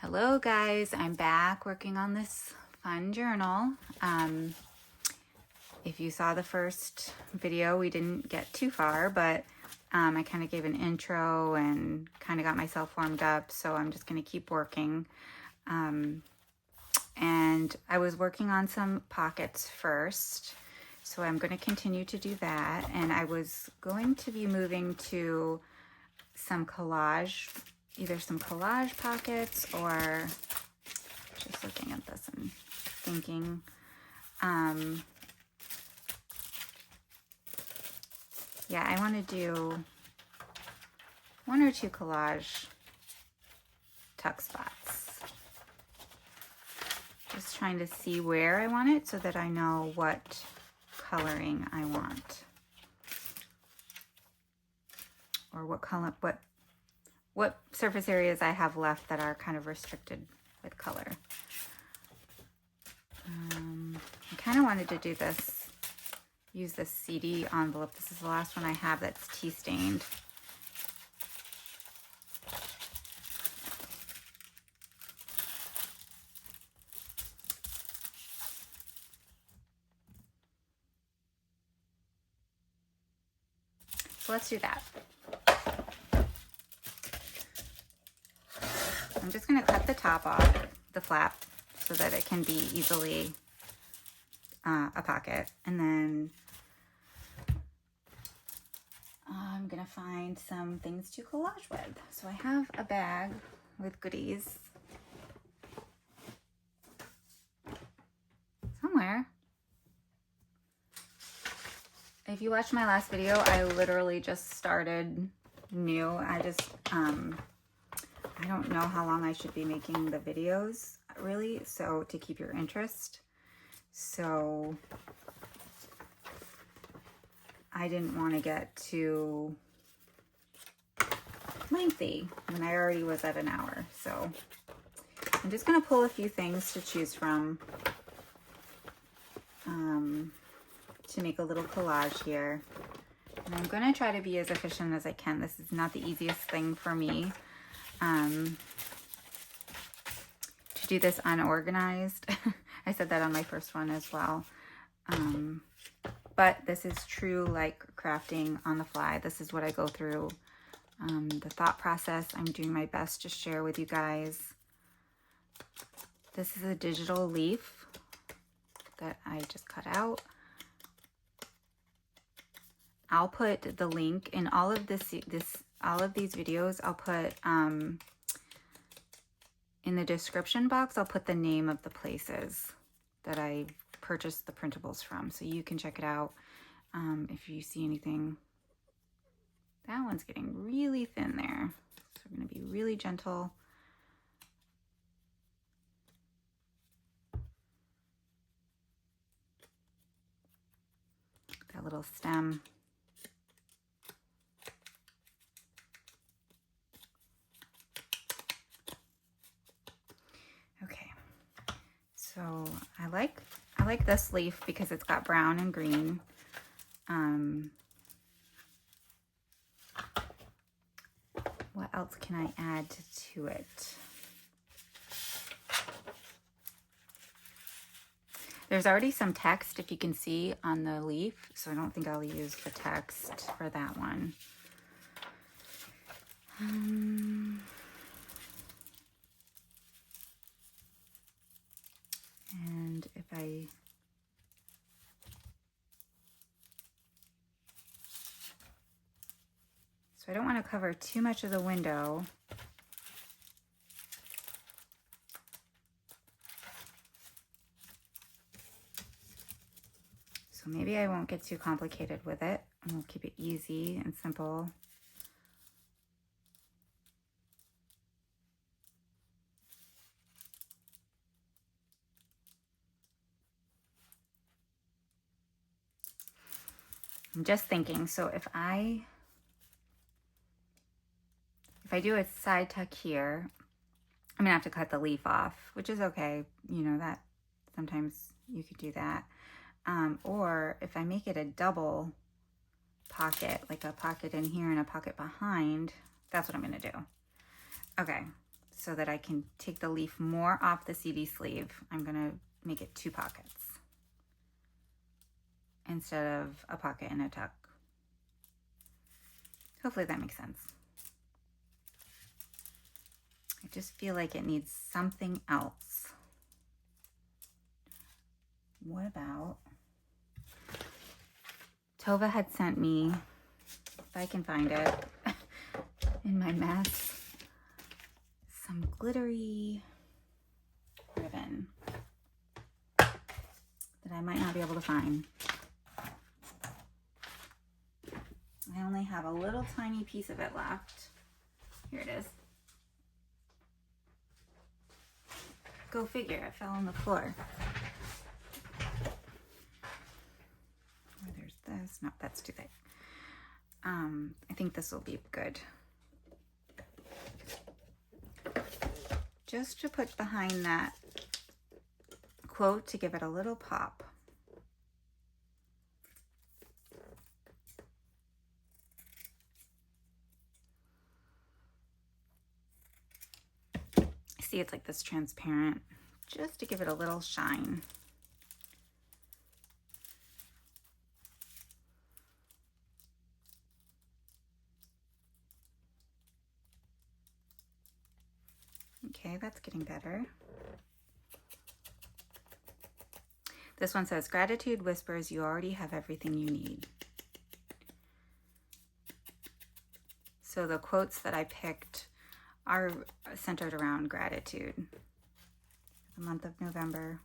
Hello guys, I'm back working on this fun journal. If you saw the first video, we didn't get too far, but I kind of gave an intro and kind of got myself warmed up, so I'm just going to keep working. And I was working on some pockets first, so I'm going to continue to do that. And I was going to be moving to some collage, either some collage pockets or just looking at this and thinking, yeah, I want to do one or two collage tuck spots. Just trying to see where I want it so that I know what coloring I want. Or what color, what surface areas I have left that are kind of restricted with color. I kind of wanted to do this, use this CD envelope. This is the last one I have that's tea stained. So let's do that. I'm just going to cut the top off, the flap, so that it can be easily a pocket. And then I'm going to find some things to collage with. So I have a bag with goodies somewhere. If you watched my last video, I literally just started new. I don't know how long I should be making the videos, really, so to keep your interest. So I didn't want to get too lengthy when I already was at an hour. So I'm just going to pull a few things to choose from to make a little collage here. And I'm going to try to be as efficient as I can. This is not the easiest thing for me. To do this unorganized. I said that on my first one as well. But this is true like crafting on the fly. This is what I go through. The thought process, I'm doing my best to share with you guys. This is a digital leaf that I just cut out. I'll put the link in all of all of these videos. I'll put in the description box, I'll put the name of the places that I purchased the printables from, so you can check it out if you see anything. That one's getting really thin there, so we're going to be really gentle. That little stem. So I like this leaf because it's got brown and green. What else can I add to it? There's already some text, if you can see, on the leaf, so I don't think I'll use the text for that one. And if so I don't want to cover too much of the window. So maybe I won't get too complicated with it, and we'll keep it easy and simple. I'm just thinking, so if I do a side tuck here, I'm gonna have to cut the leaf off, which is okay. You know, that sometimes you could do that. Or if I make it a double pocket, like a pocket in here and a pocket behind, that's what I'm gonna do. Okay, so that I can take the leaf more off the CD sleeve, I'm gonna make it 2 pockets instead of a pocket and a tuck. Hopefully that makes sense. I just feel like it needs something else. What about, Tova had sent me, if I can find it in my mess, some glittery ribbon that I might not be able to find. I only have a little tiny piece of it left. Here it is. Go figure, it fell on the floor. There's this. No, that's too thick. I think this will be good. Just to put behind that quote to give it a little pop. See, it's like this transparent, just to give it a little shine. Okay, that's getting better. This one says, gratitude whispers you already have everything you need. So the quotes that I picked are centered around gratitude. The month of November.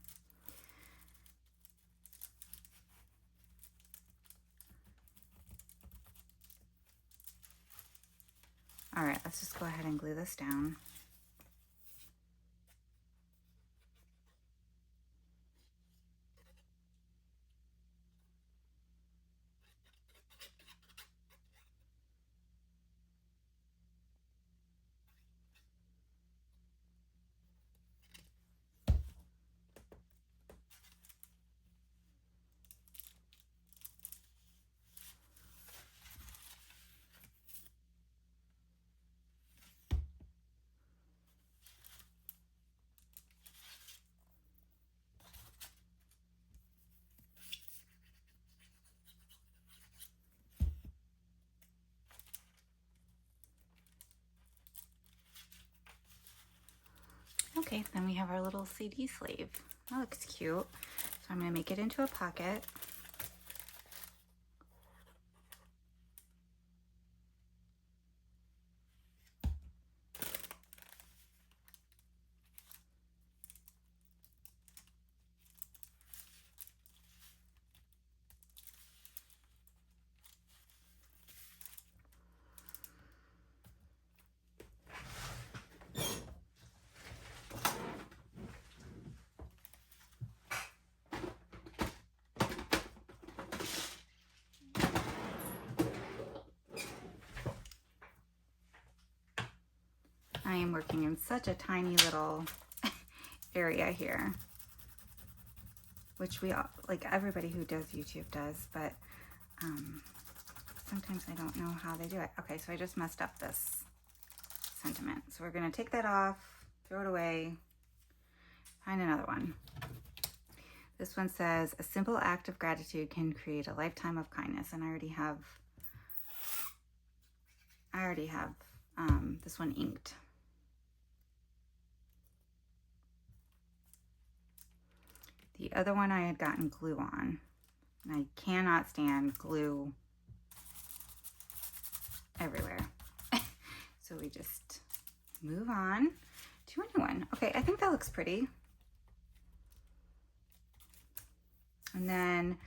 All right, let's just go ahead and glue this down. Okay, then we have our little CD sleeve. That looks cute. So I'm going to make it into a pocket. I am working in such a tiny little area here, which we all, like everybody who does YouTube does, but sometimes I don't know how they do it. Okay, so I just messed up this sentiment. So we're gonna take that off, throw it away, find another one. This one says, a simple act of gratitude can create a lifetime of kindness. And I already have this one inked. The other one I had gotten glue on, and I cannot stand glue everywhere. So we just move on to a new one. Okay, I think that looks pretty. And then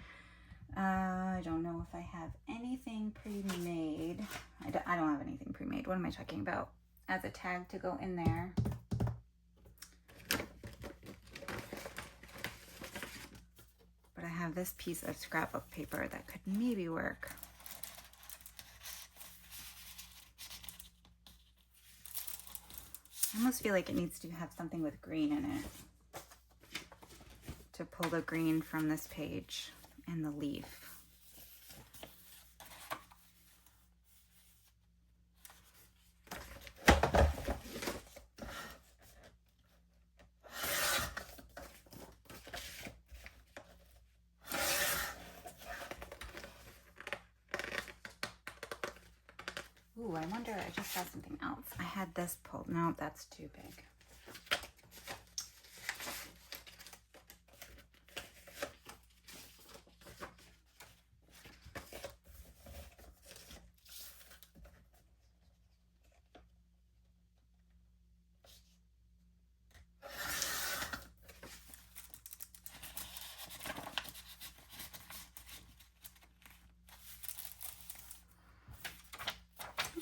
I don't know if I have anything pre-made. I don't have anything pre-made. What am I talking about? As a tag to go in there. But I have this piece of scrapbook paper that could maybe work. I almost feel like it needs to have something with green in it to pull the green from this page and the leaf. Ooh, I wonder, I just saw something else. I had this pulled. No, that's too big.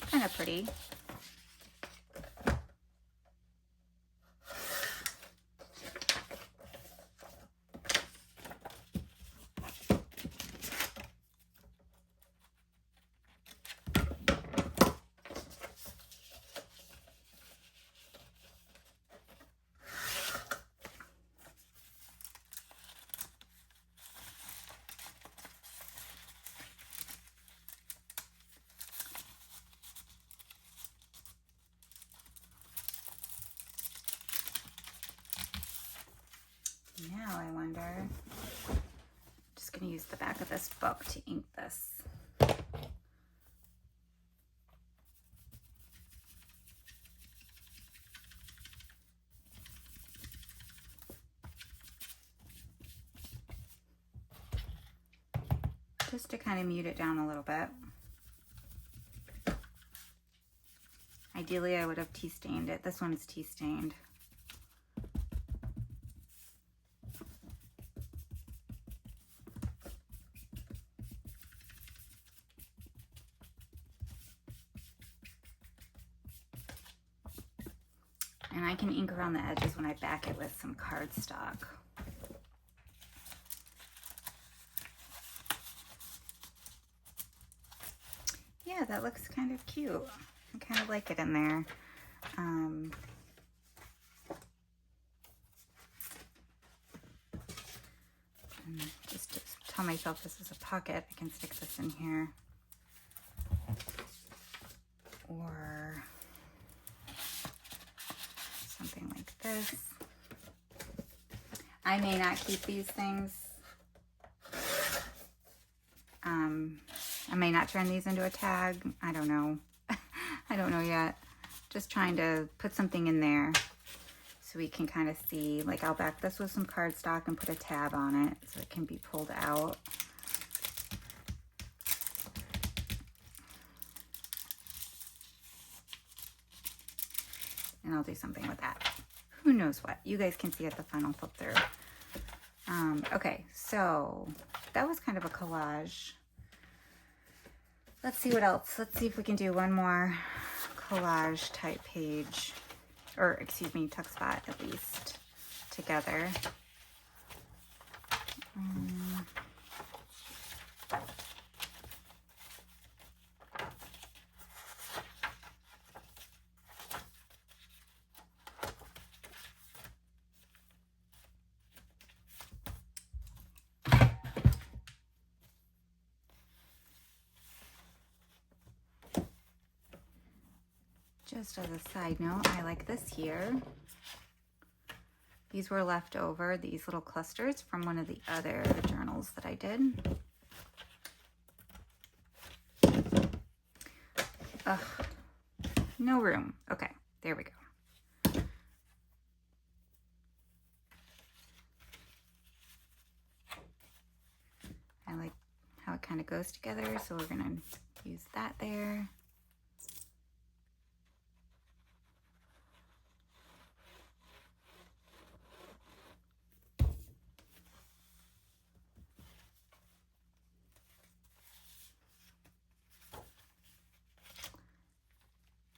Kind of pretty. Now I wonder, I'm just going to use the back of this book to ink this. Just to kind of mute it down a little bit. Ideally, I would have tea stained it. This one is tea stained. And I can ink around the edges when I back it with some cardstock. Yeah, that looks kind of cute. I kind of like it in there. And just to tell myself this is a pocket, I can stick this in here. Or something like this. I may not keep these things. I may not turn these into a tag. I don't know. I don't know yet. Just trying to put something in there so we can kind of see. Like, I'll back this with some cardstock and put a tab on it so it can be pulled out. And I'll do something with that. Who knows what? You guys can see at the final flip through. Okay, so that was kind of a collage. Let's see what else. Let's see if we can do one more collage type page, or excuse me, tuck spot at least together. Just as a side note, I like this here. These were left over, these little clusters from one of the other journals that I did. Ugh, no room. Okay, there we go. I like how it kind of goes together, so we're gonna use that there.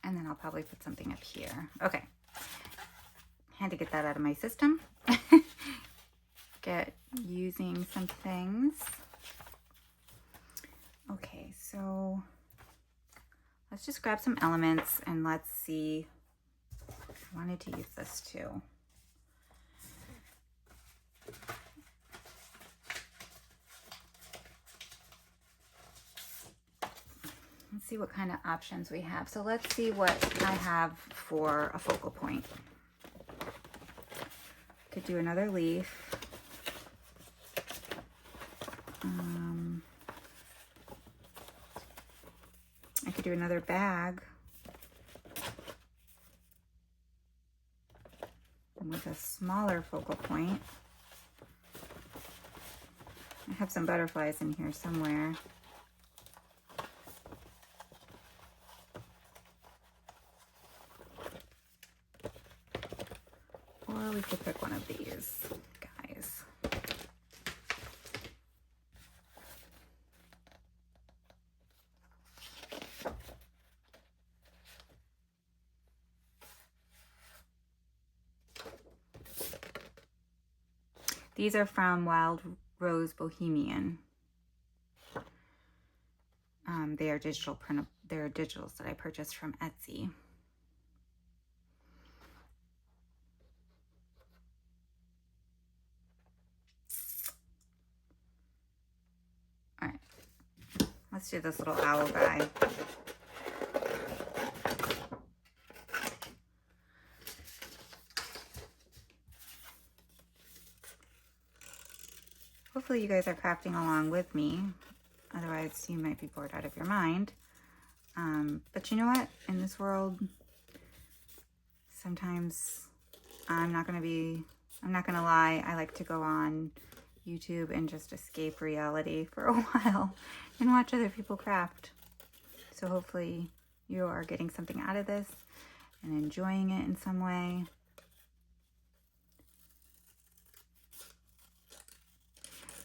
And then I'll probably put something up here. Okay. Had to get that out of my system. Get using some things. Okay, so let's just grab some elements and let's see. I wanted to use this too. Let's see what kind of options we have. So let's see what I have for a focal point. Could do another leaf. I could do another bag with a smaller focal point. I have some butterflies in here somewhere. Or we could pick one of these guys. These are from WildRoseBoho. They are digital print. They're digitals that I purchased from Etsy. All right, let's do this little owl guy. Hopefully you guys are crafting along with me. Otherwise, you might be bored out of your mind. But you know what? In this world, sometimes I'm not gonna lie, I like to go on YouTube and just escape reality for a while and watch other people craft. So hopefully you are getting something out of this and enjoying it in some way.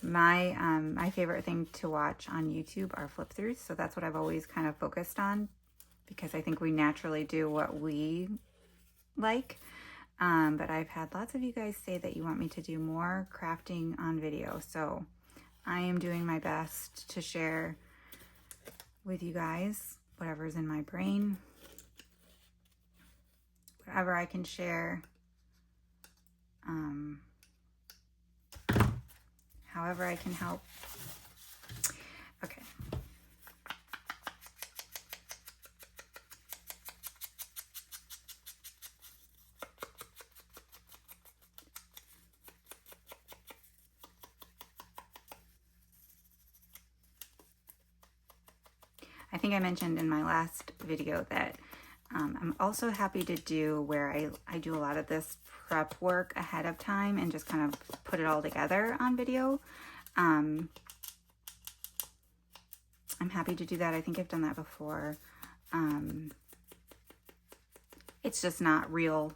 My favorite thing to watch on YouTube are flip throughs, so that's what I've always kind of focused on, because I think we naturally do what we like. But I've had lots of you guys say that you want me to do more crafting on video, so I am doing my best to share with you guys whatever's in my brain, whatever I can share. However I can help. Okay. I think I mentioned in my last video that I'm also happy to do where I do a lot of this prep work ahead of time and just kind of put it all together on video. I'm happy to do that. I think I've done that before. It's just not real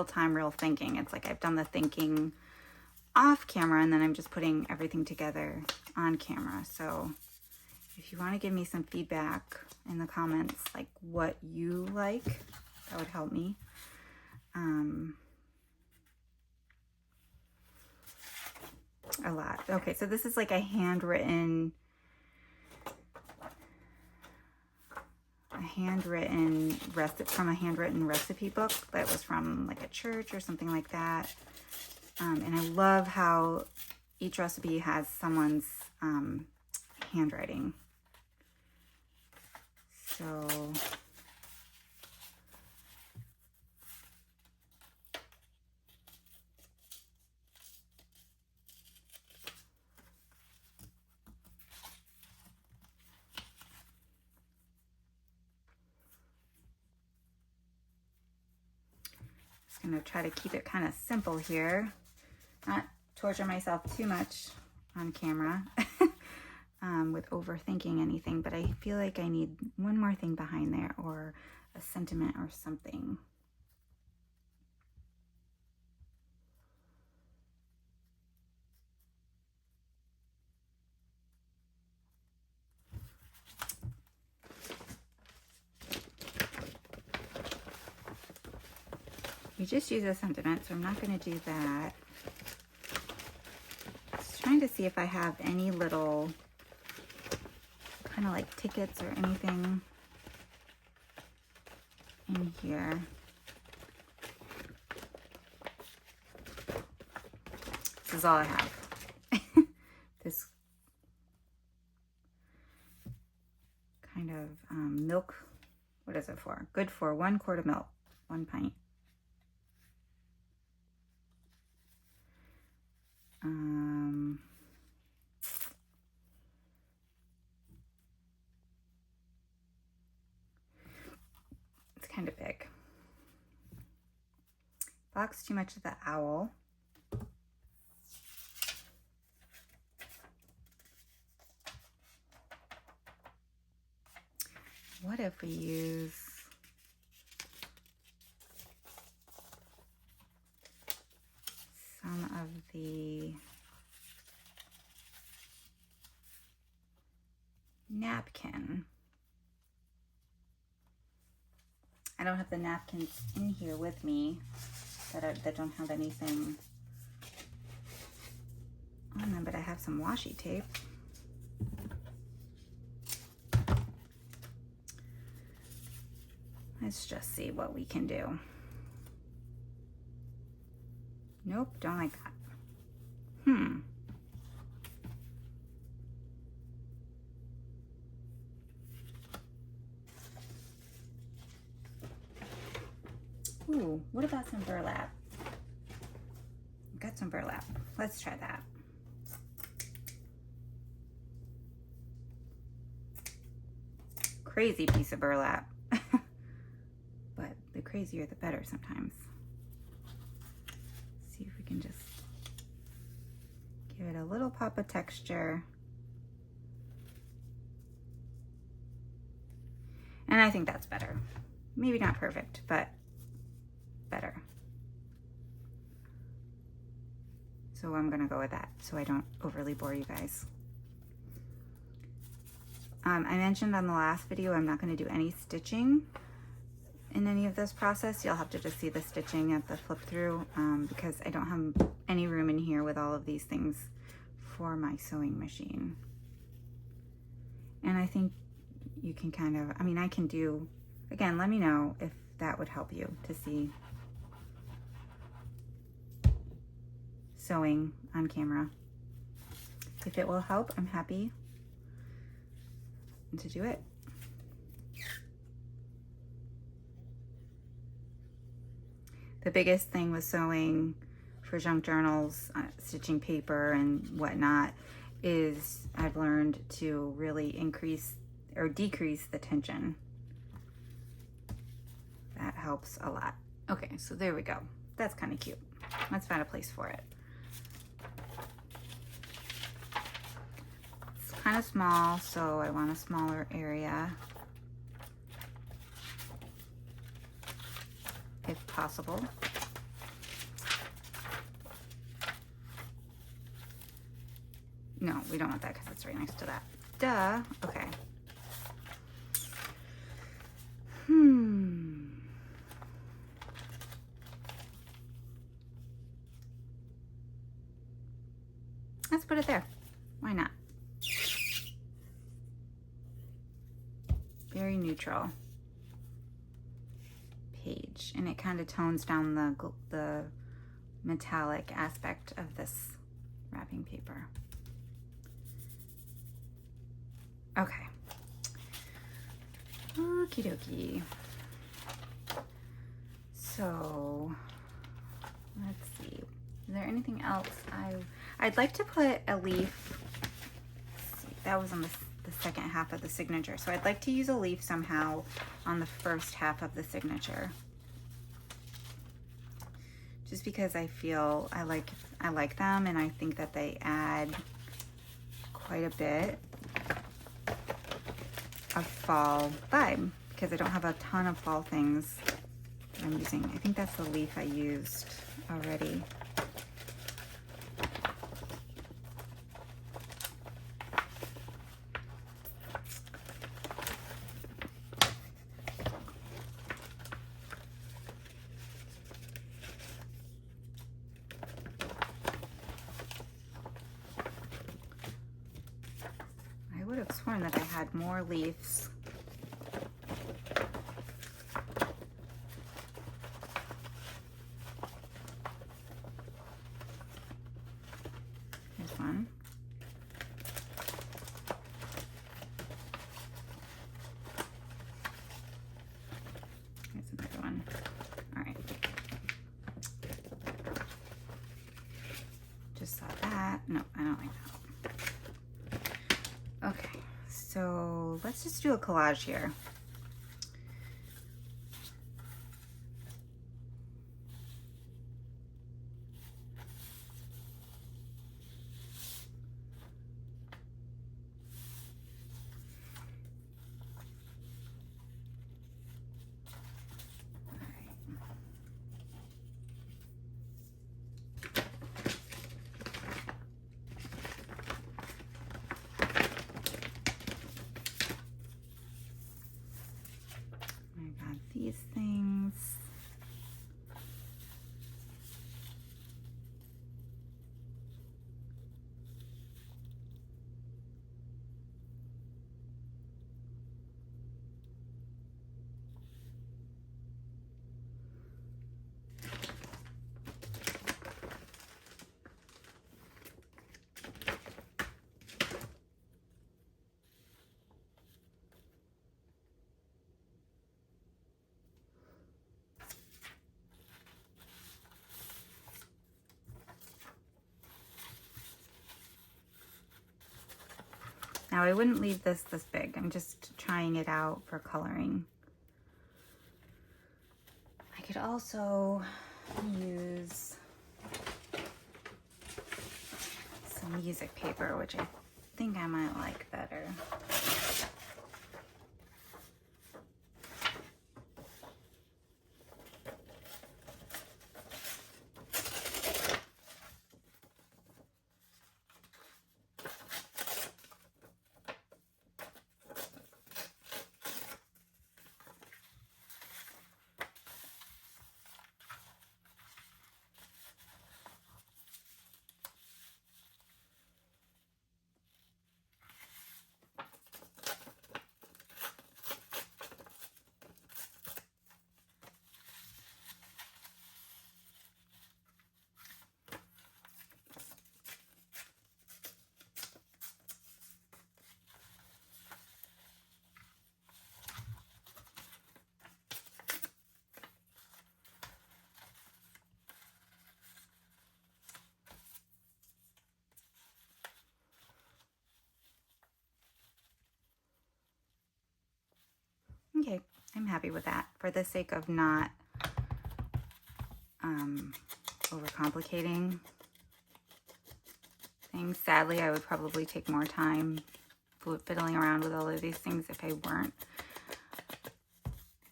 time, real thinking. It's like I've done the thinking off camera and then I'm just putting everything together on camera. So if you want to give me some feedback in the comments, like what you like, that would help me. A lot. Okay, so this is like a handwritten recipe from a handwritten recipe book that was from like a church or something like that. And I love how each recipe has someone's handwriting. So just gonna try to keep it kind of simple here, not torture myself too much on camera with overthinking anything, but I feel like I need one more thing behind there, or a sentiment or something. You just use a sentiment, so I'm not going to do that. Just trying to see if I have any little kind of like tickets or anything in here. This is all I have. This kind of milk, what is it for? Good for 1 quart of milk, 1 pint. blocks too much of the owl. What if we use some of the napkin? I don't have the napkins in here with me that don't have anything on them, but I have some washi tape. Let's just see what we can do. Nope, don't like that. Ooh, what about some burlap? I've got some burlap. Let's try that. Crazy piece of burlap. But the crazier the better sometimes. See if we can just give it a little pop of texture. And I think that's better. Maybe not perfect, but better. So I'm gonna go with that so I don't overly bore you guys. I mentioned on the last video I'm not going to do any stitching in any of this process. You'll have to just see the stitching at the flip through because I don't have any room in here with all of these things for my sewing machine. And I think you can kind of, I mean, I can do, again, let me know if that would help you to see sewing on camera. If it will help, I'm happy to do it. The biggest thing with sewing for junk journals, stitching paper and whatnot, is I've learned to really increase or decrease the tension. That helps a lot. Okay, so there we go. That's kind of cute. Let's find a place for it. Kind of small, so I want a smaller area if possible. No, we don't want that because it's right next to that. Duh. Okay. Let's put it there. Why not? Very neutral page, and it kind of tones down the metallic aspect of this wrapping paper. Okay. Okie dokie. So let's see. Is there anything else I'd like to put a leaf? Let's see, that was on the second half of the signature. So I'd like to use a leaf somehow on the first half of the signature. Just because I feel I like them, and I think that they add quite a bit of fall vibe, because I don't have a ton of fall things that I'm using. I think that's the leaf I used already. I would have sworn that I had more leaves. Here's one. Here's another one. All right. Just saw that. No, I don't like that. Okay, so let's just do a collage here. Now I wouldn't leave this big. I'm just trying it out for coloring. I could also use some music paper, which I think I might like better. Okay, I'm happy with that for the sake of not overcomplicating things. Sadly, I would probably take more time fiddling around with all of these things if I weren't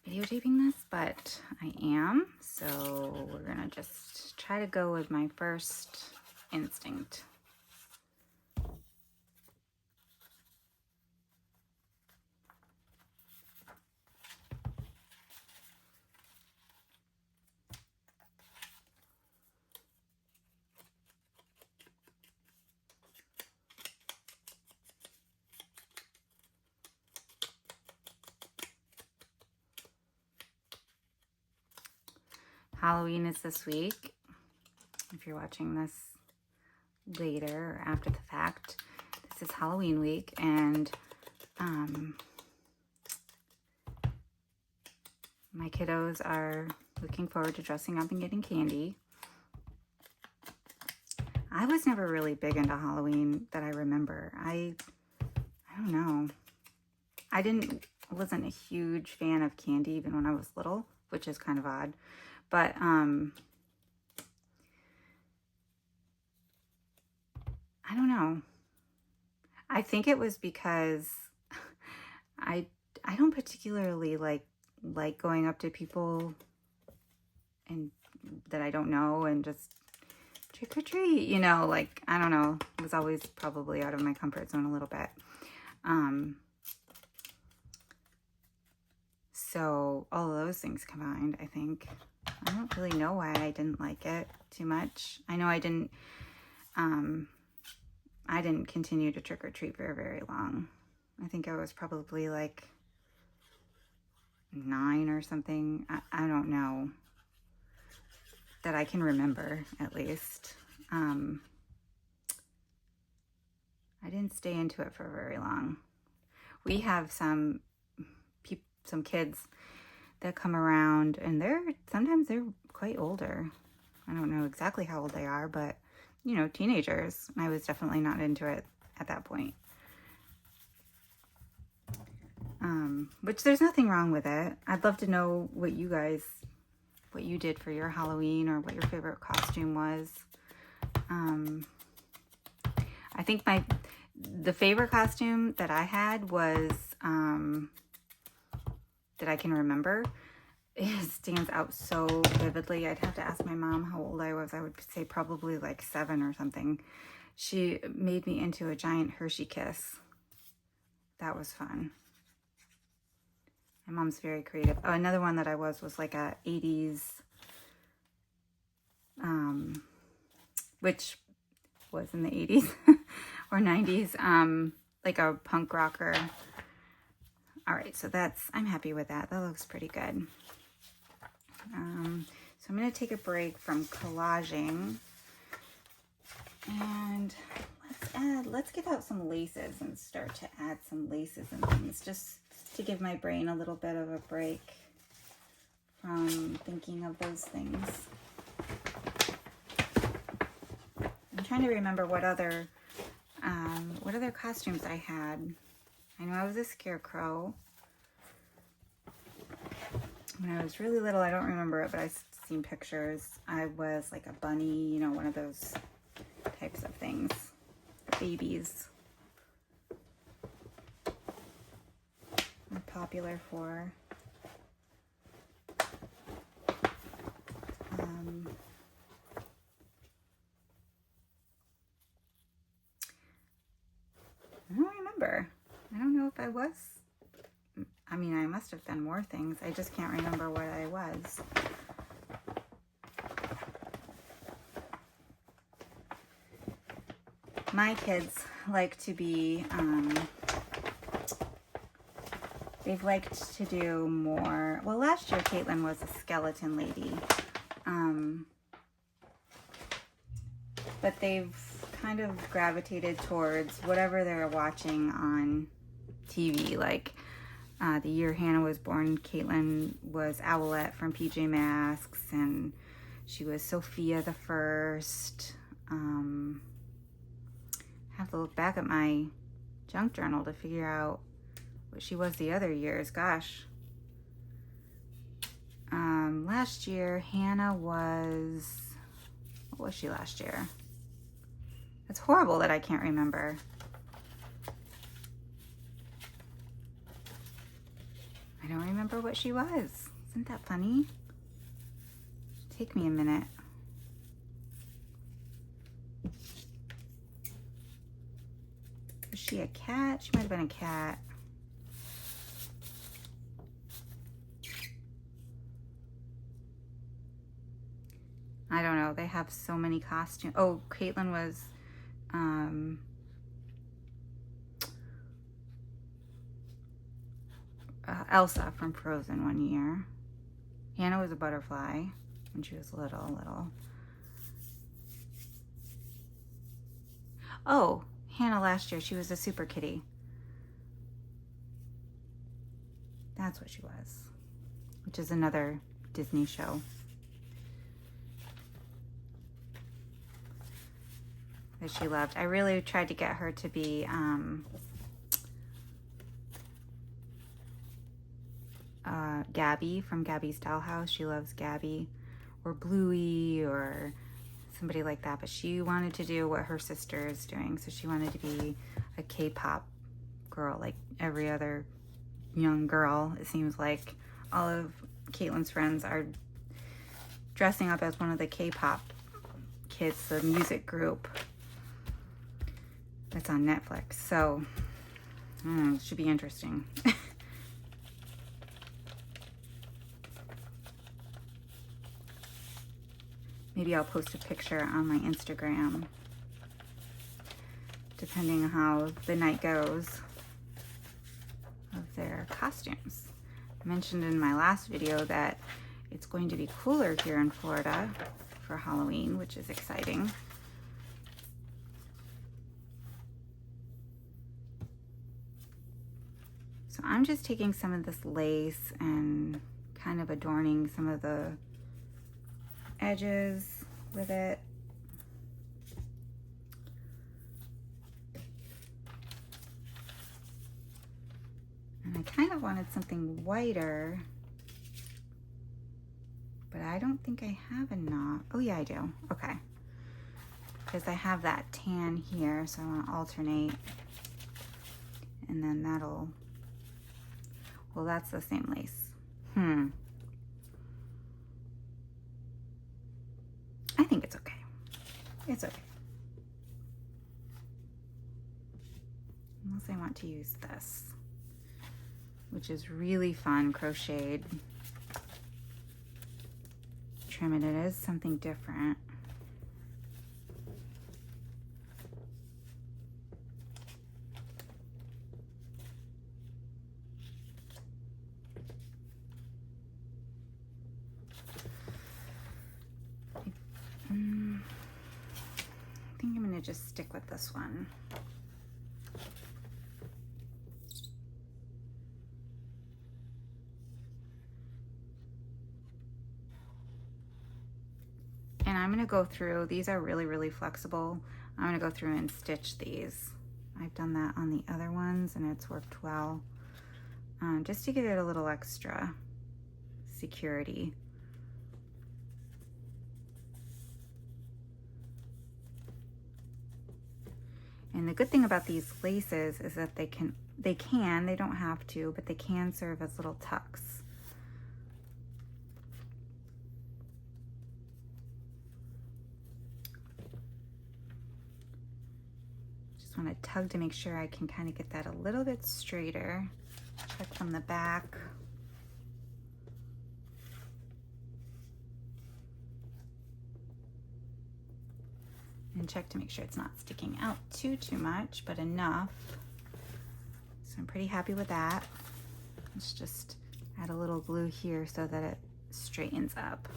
videotaping this, but I am. So we're gonna just try to go with my first instinct. Halloween is this week. If you're watching this later or after the fact, this is Halloween week, and my kiddos are looking forward to dressing up and getting candy. I was never really big into Halloween that I remember. I don't know. I wasn't a huge fan of candy even when I was little, which is kind of odd. But I don't know. I think it was because I don't particularly like going up to people and that I don't know and just trick or treat, you know, like, I don't know. It was always probably out of my comfort zone a little bit. So all of those things combined, I think. I don't really know why I didn't like it too much. I know I didn't continue to trick or treat for very long. I think I was probably like 9 or something. I don't know. That I can remember, at least. I didn't stay into it for very long. We have some kids that come around, and sometimes they're quite older. I don't know exactly how old they are, but you know, teenagers. I was definitely not into it at that point. Which there's nothing wrong with it. I'd love to know what you did for your Halloween, or what your favorite costume was. I think the favorite costume that I had was that I can remember. It stands out so vividly. I'd have to ask my mom how old I was. I would say probably like 7 or something. She made me into a giant Hershey kiss. That was fun. My mom's very creative. Oh, another one that I was like a 80s, which was in the 80s or 90s, like a punk rocker. All right, so I'm happy with that. That looks pretty good. So I'm going to take a break from collaging, and let's get out some laces and start to add some laces and things, just to give my brain a little bit of a break from thinking of those things. I'm trying to remember what other what other costumes I had. I know I was a scarecrow. When I was really little, I don't remember it, but I've seen pictures. I was like a bunny, you know, one of those types of things. Babies are popular for. I don't remember. I don't know if I was. I mean, I must have done more things. I just can't remember what I was. My kids like to be, they've liked to do more. Well, last year Caitlin was a skeleton lady. But they've kind of gravitated towards whatever they're watching on TV. Like the year Hannah was born, Caitlin was Owlette from PJ Masks, and she was Sophia the First. I have to look back at my junk journal to figure out what she was the other years. Gosh. Last year, Hannah was, what was she last year? It's horrible that I can't remember. I don't remember what she was. Isn't that funny? Take me a minute. Was she a cat? She might have been a cat. I don't know. They have so many costumes. Oh, Caitlin was Elsa from Frozen one year. Hannah was a butterfly when she was little. Oh, Hannah last year, she was a super kitty. That's what she was, which is another Disney show. That she loved. I really tried to get her to be Gabby from Gabby's Dollhouse. She loves Gabby, or Bluey, or somebody like that. But she wanted to do what her sister is doing. So she wanted to be a K-pop girl, like every other young girl. It seems like all of Caitlin's friends are dressing up as one of the K-pop kids, the music group that's on Netflix. So I don't know, it should be interesting. Maybe I'll post a picture on my Instagram, depending on how the night goes, of their costumes. I mentioned in my last video that it's going to be cooler here in Florida for Halloween, which is exciting. So I'm just taking some of this lace and kind of adorning some of the edges with it. And I kind of wanted something whiter, but I don't think I have enough. Oh yeah, I do. Okay. Because I have that tan here, so I want to alternate. And then that'll, well, that's the same lace. I think it's okay. It's okay. Unless I want to use this, which is really fun, crocheted trim, and it is something different. I think I'm going to just stick with this one. And I'm going to go through, these are really, really flexible. I'm gonna go through and stitch these. I've done that on the other ones and it's worked well, just to give it a little extra security. And the good thing about these laces is that they don't have to, but they can serve as little tucks. Just want to tug to make sure I can kind of get that a little bit straighter. Check from the back. And check to make sure it's not sticking out too much, but enough. So I'm pretty happy with that. Let's just add a little glue here so that it straightens up.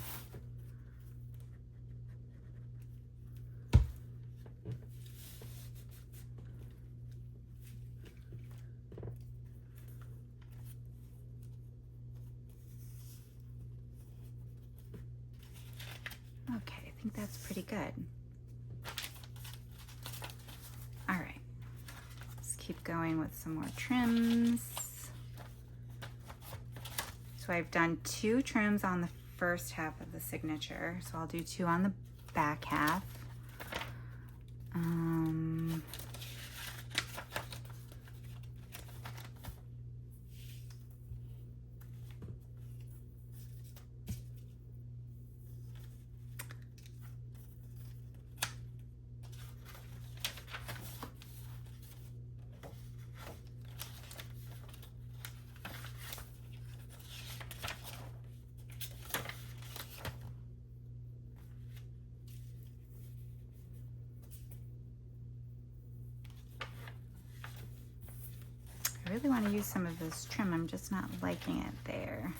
Okay, I think that's pretty good. Keep going with some more trims. So I've done 2 trims on the first half of the signature, so I'll do 2 on the back half. I really want to use some of this trim. I'm just not liking it there.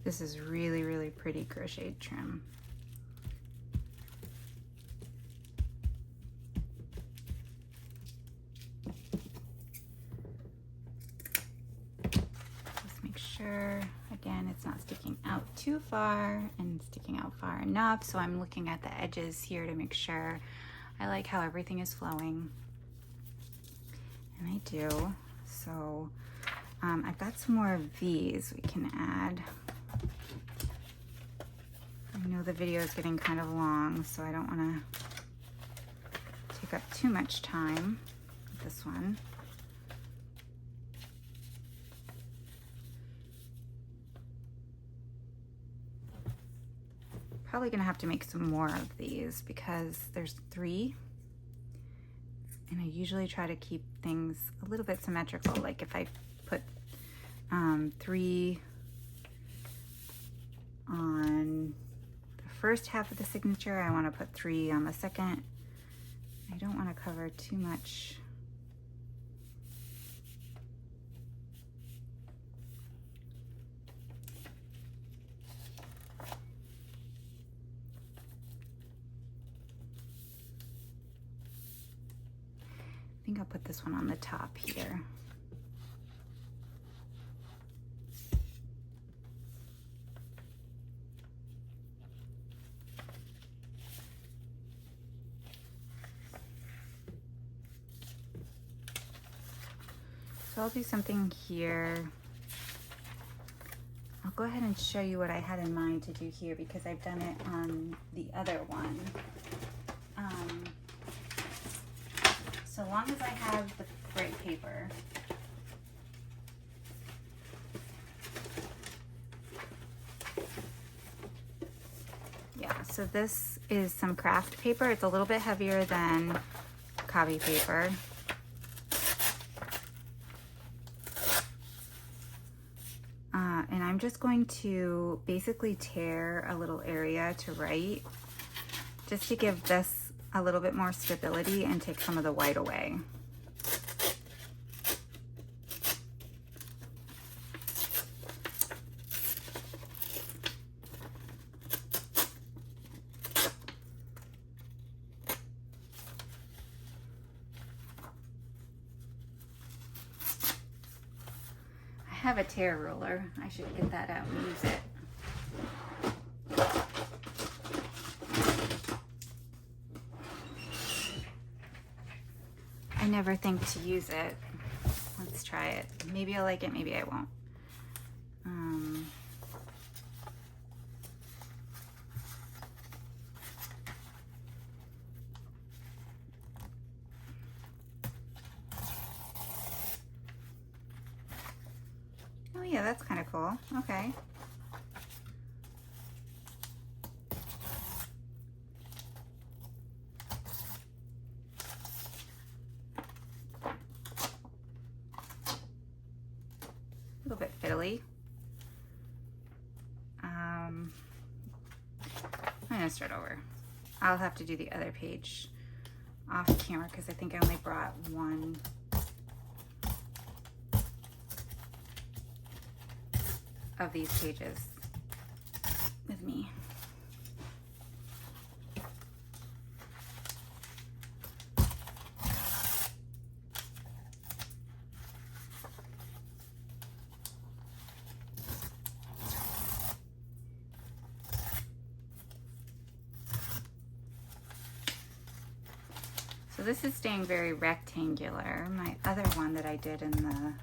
This is really, really pretty crocheted trim. Just make sure, again, it's not sticking out too far and sticking out far enough. So I'm looking at the edges here to make sure I like how everything is flowing. And I do. So I've got some more of these we can add. I know the video is getting kind of long, so I don't want to take up too much time with this one. Probably gonna have to make some more of these because there's 3, and I usually try to keep things a little bit symmetrical. Like if I put 3 on the first half of the signature, I want to put 3 on the second. I don't want to cover too much. I think I'll put this one on the top here. So I'll do something here. I'll go ahead and show you what I had in mind to do here because I've done it on the other one. So long as I have the right paper. Yeah, so this is some craft paper. It's a little bit heavier than copy paper. And I'm just going to basically tear a little area to write just to give this a little bit more stability and take some of the white away. I have a tear ruler. I should get that out and use it. I never think to use it. Let's try it. Maybe I'll like it, maybe I won't. Oh yeah, that's kind of cool. Okay. A little bit fiddly. I'm gonna start over. I'll have to do the other page off camera because I think I only brought one. Of these pages with me. So this is staying very rectangular. My other one that I did in the,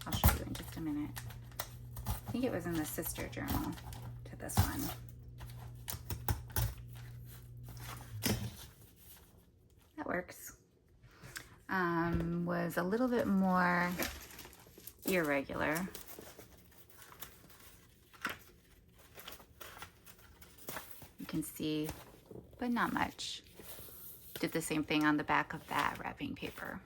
I'll show you in just a minute. I think it was in the sister journal to this one. That works. Was a little bit more irregular. You can see, but not much. Did the same thing on the back of that wrapping paper.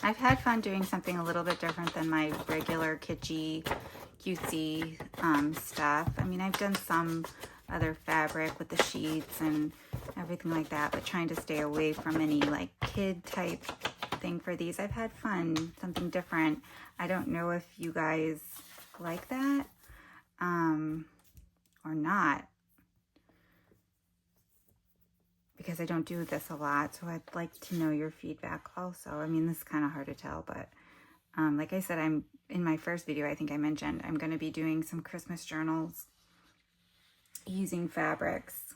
I've had fun doing something a little bit different than my regular kitschy, cutesy stuff. I mean, I've done some other fabric with the sheets and everything like that, but trying to stay away from any like kid type thing for these. I've had fun, something different. I don't know if you guys like that or not, because I don't do this a lot, so I'd like to know your feedback also. I mean, this is kind of hard to tell, but like I said, I'm in my first video, I think I mentioned, I'm going to be doing some Christmas journals using fabrics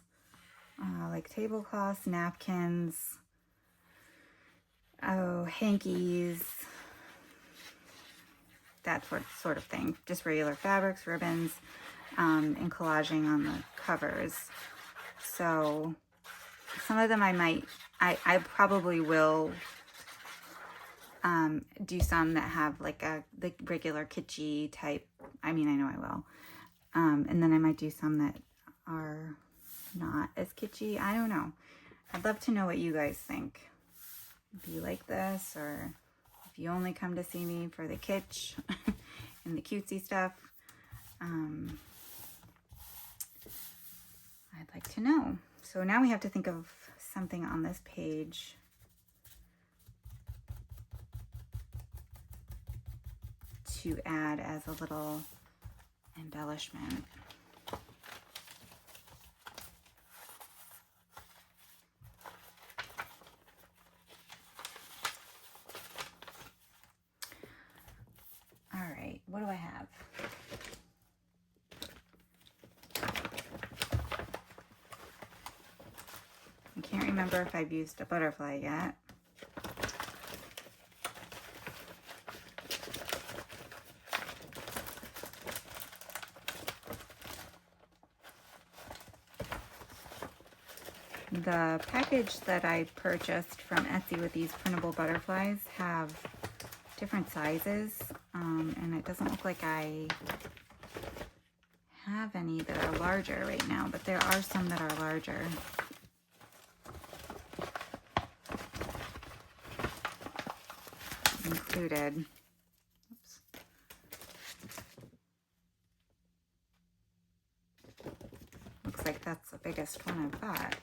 like tablecloths, napkins, hankies, that sort of thing. Just regular fabrics, ribbons, and collaging on the covers. So some of them I probably will do some that have like the regular kitschy type. I mean, I know I will. And then I might do some that are not as kitschy. I don't know. I'd love to know what you guys think. If you like this, or if you only come to see me for the kitsch and the cutesy stuff. I'd like to know. So now we have to think of something on this page to add as a little embellishment. what do I have? I can't remember if I've used a butterfly yet. The package that I purchased from Etsy with these printable butterflies have different sizes, and it doesn't look like I have any that are larger right now, but there are some that are larger. Included. Oops. Looks like that's the biggest one I've got.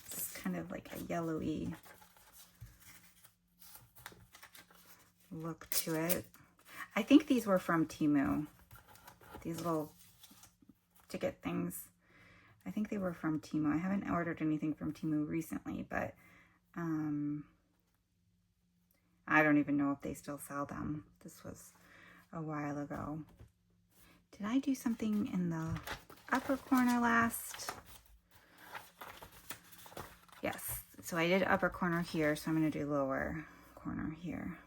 It's kind of like a yellowy look to it. I think these were from Temu. These little ticket things. I think they were from Temu. I haven't ordered anything from Temu recently, but I don't even know if they still sell them. This was a while ago. Did I do something in the upper corner last? Yes, so I did upper corner here, so I'm going to do lower corner here.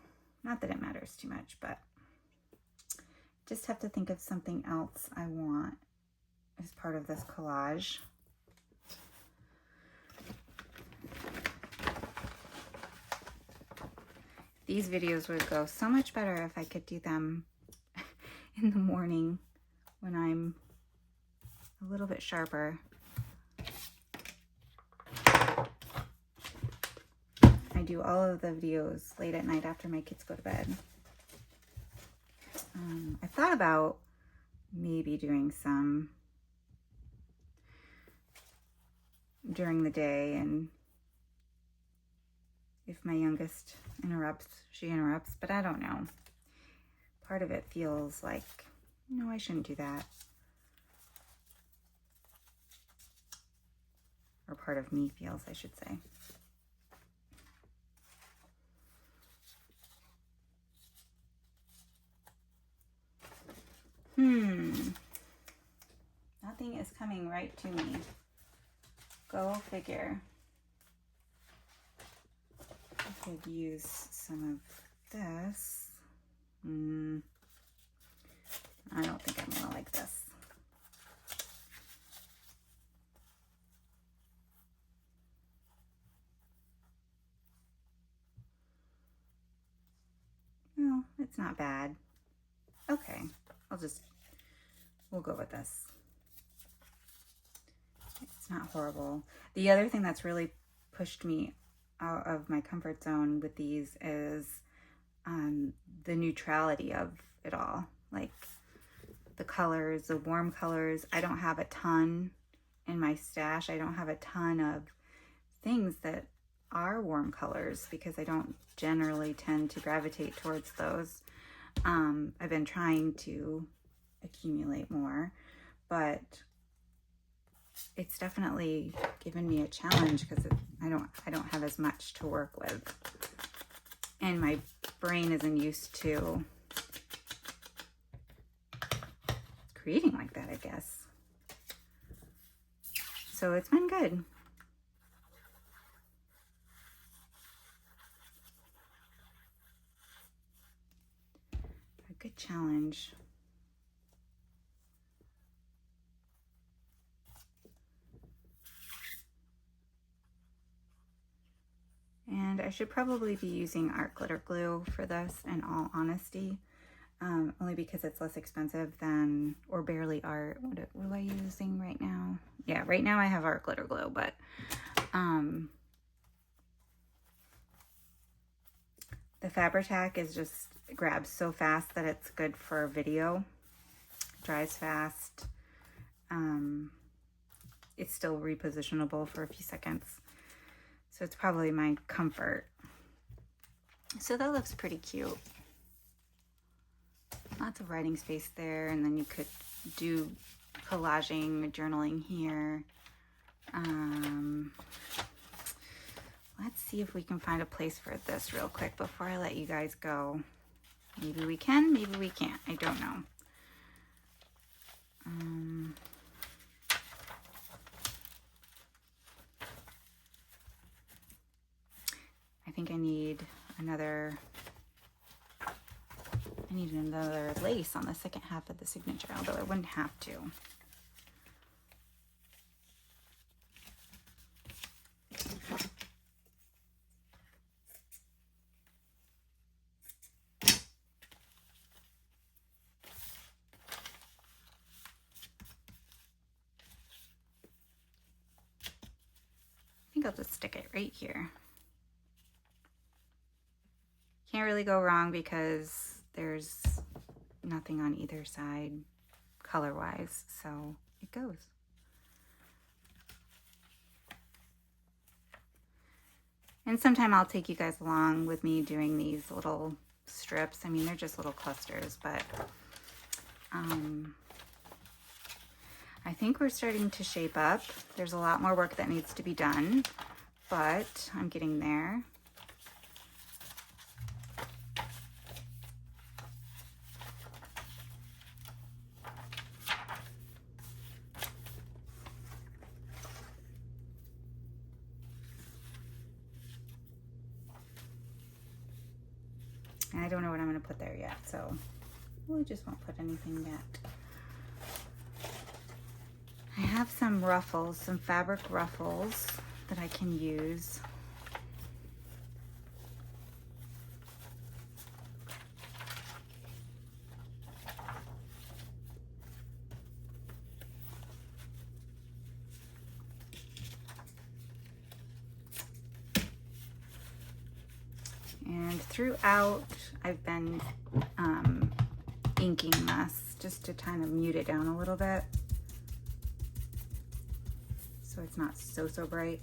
Not that it matters too much, but just have to think of something else I want as part of this collage. These videos would go so much better if I could do them in the morning when I'm a little bit sharper. I do all of the videos late at night after my kids go to bed. I thought about maybe doing some during the day, and if my youngest interrupts, she interrupts, but I don't know. Part of it feels like, no, I shouldn't do that. Or part of me feels, I should say. Nothing is coming right to me. Go figure. I could use some of this. I don't think I'm gonna like this. Well, it's not bad. Okay, we'll go with this. It's not horrible. The other thing that's really pushed me out of my comfort zone with these is the neutrality of it all. Like the colors, the warm colors. I don't have a ton in my stash. I don't have a ton of things that are warm colors because I don't generally tend to gravitate towards those. I've been trying to accumulate more, but it's definitely given me a challenge because I don't have as much to work with, and my brain isn't used to creating like that, I guess. So it's been good. A good challenge. And I should probably be using art glitter glue for this, in all honesty, only because it's less expensive than, or barely art. What am I using right now? Yeah, right now I have art glitter glue, but the Fabri-Tac is just, it grabs so fast that it's good for video. Dries fast. It's still repositionable for a few seconds. So it's probably my comfort. So that looks pretty cute. Lots of writing space there, and then you could do collaging, journaling here. let's see if we can find a place for this real quick before I let you guys go. Maybe we can, maybe we can't. I don't know. I think I need another lace on the second half of the signature, although I wouldn't have to. I think I'll just stick it right here. Can't really go wrong because there's nothing on either side color-wise, so it goes. And sometime I'll take you guys along with me doing these little strips. I mean, they're just little clusters, but I think we're starting to shape up. There's a lot more work that needs to be done, but I'm getting there. And I don't know what I'm going to put there yet, so we just won't put anything yet. I have some ruffles, some fabric ruffles that I can use. And throughout, I've been inking this just to kind of mute it down a little bit, so it's not so bright.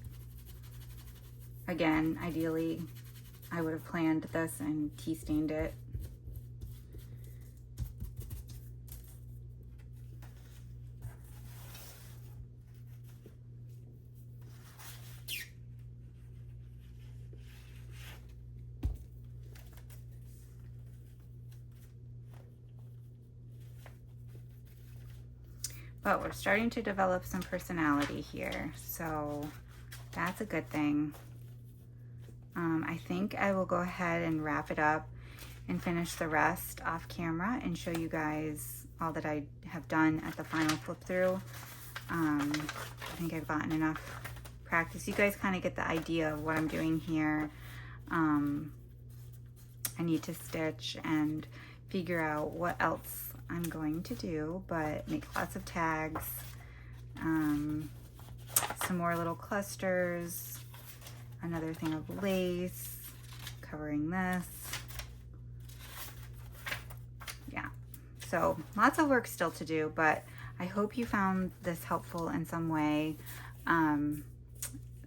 Again, ideally, I would have planned this and tea stained it. But we're starting to develop some personality here, so that's a good thing. I think I will go ahead and wrap it up and finish the rest off camera and show you guys all that I have done at the final flip through. I think I've gotten enough practice. You guys kind of get the idea of what I'm doing here. I need to stitch and figure out what else I'm going to do, but make lots of tags, some more little clusters, another thing of lace covering this. Yeah, so lots of work still to do, but I hope you found this helpful in some way,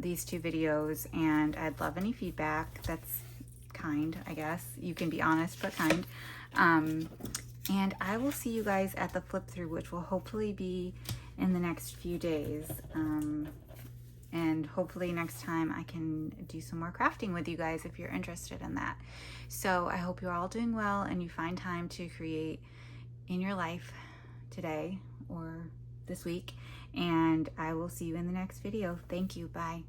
these two videos, and I'd love any feedback that's kind, I guess. You can be honest but kind. And I will see you guys at the flip through, which will hopefully be in the next few days. And hopefully next time I can do some more crafting with you guys if you're interested in that. So I hope you're all doing well and you find time to create in your life today or this week. And I will see you in the next video. Thank you. Bye.